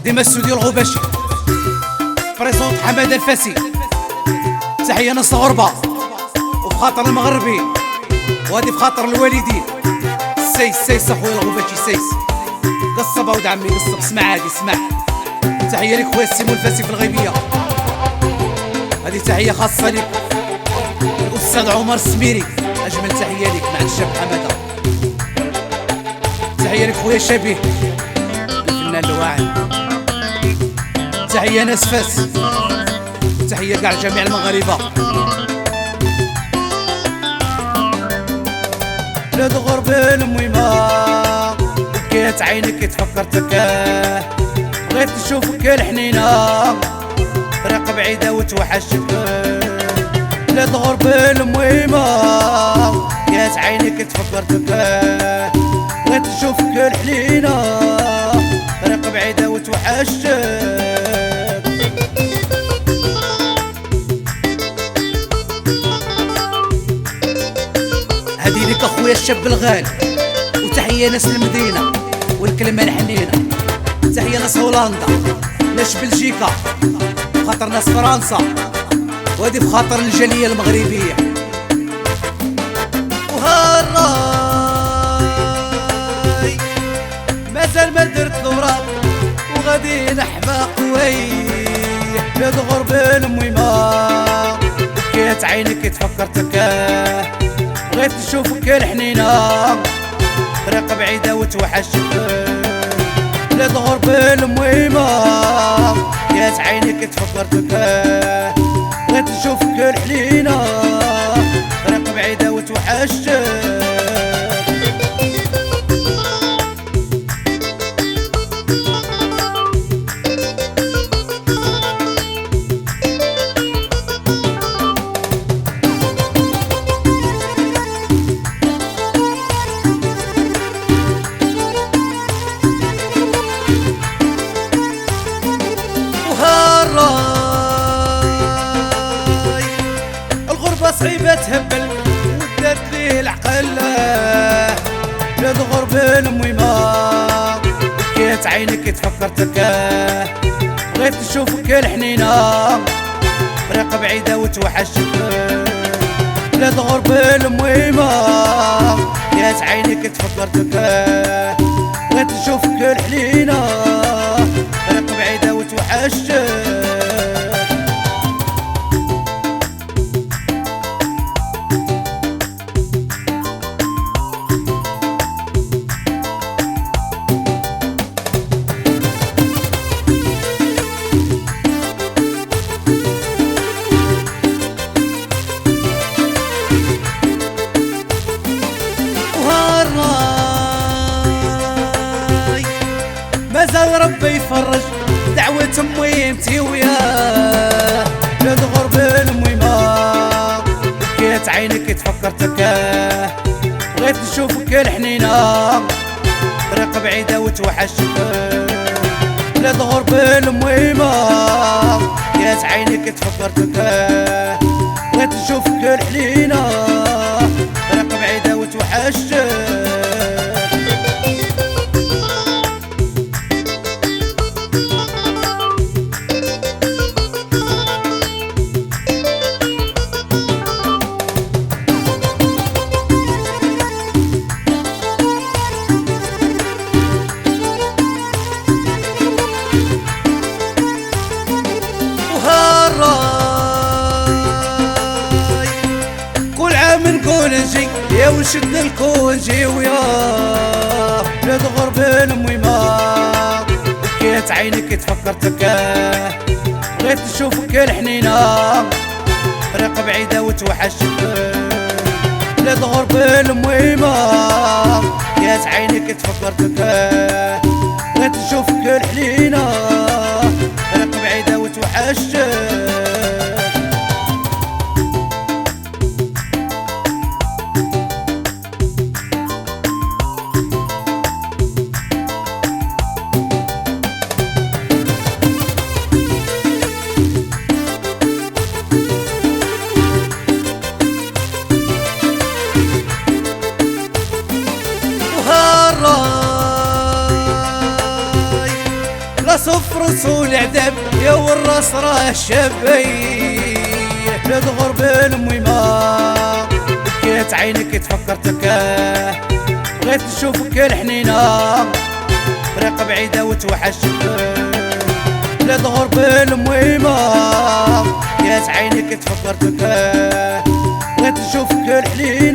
ديما السودي الغباشي بريزونت حماده الفاسي. تحيه نص غربه وفي خاطر المغربي وهادي في خاطر الوالدين. سيس اخويا الغباشي سيس قصب ولد عمي قصب. اسمع هادي اسمع. تحيه لك خويا سيمو الفاسي في الغيبيه. هادي تحيه خاصه لك الاستاذ عمر السميري. اجمل تحيه لك مع الشاب حماده. تحيه لك خويا شبيه الفنان الواعي. تحيه ناس فاس. تحيه كاع جميع المغاربه. بلاد غربة المهمة بكيت عينك تفكرتك بغيت نشوفك الحنينة طريق بعيدة وتوحشك. بلاد غربة المهمة بكيت عينك تفكرتك بغيت نشوفك الحنينة طريق بعيدة وتوحشك. هادي لك اخويا الشاب الغالي. وتحيه ناس المدينه والكلمه الحنينه. تحيه ناس هولندا ناس بلجيكا خاطر ناس فرنسا وهادي في خاطر الجاليه المغربيه. وهالراي مازال ما درت الوراق وغادي نحماق ويه. بلاد غربة المهمة بكيت عينك تفكرتك بغيت نشوفك الحنينة طريق بعيدة وتوحشك. بلاد غربة المهمة بكيت عينك تفكرتك بغيت نشوفك الحنينة طريق بعيدة وتوحشك. الغربة صعيبة تهبل ودات ليه العقل. بلاد غربة المهمة بكيت عينك تفكرتك بغيت نشوفك الحنينة طريق بعيدة وتوحشك. بلاد غربة المهمة بكيت عينك تفكرتك بغيت نشوفك الحنينة طريق بعيدة وتوحشك. مازال ربي يفرج دعوة امي انتي وياه. بلاد غربة المهمة بكيت عينك تفكرتك بغيت نشوفك الحنينة طريق بعيدة وتوحشك. بلاد غربة المهمة بكيت عينك تفكرتك بغيت نشوفك الحنينة طريق بعيدة وتوحشك. كل عام نقول نجي يا ونشد الكون نجي وياه. بلاد غربة المهمة بكيت عينك تفكرتك بغيت نشوفك الحنينة طريق بعيدة وتوحشك. بلاد غربة المهمة بكيت عينك تفكرتك بغيت نشوفك الحنينة طريق بعيدة وتوحشك. صفر والعذاب يا والراس راه شبيه بلاد غرب الميمة بكيت عينك تفكرتك بغيت نشوفك الحنينة طريق بعيدة وتوحشتك بلاد غرب الميمة بكيت عينك تفكرتك بغيت نشوفك الحنينة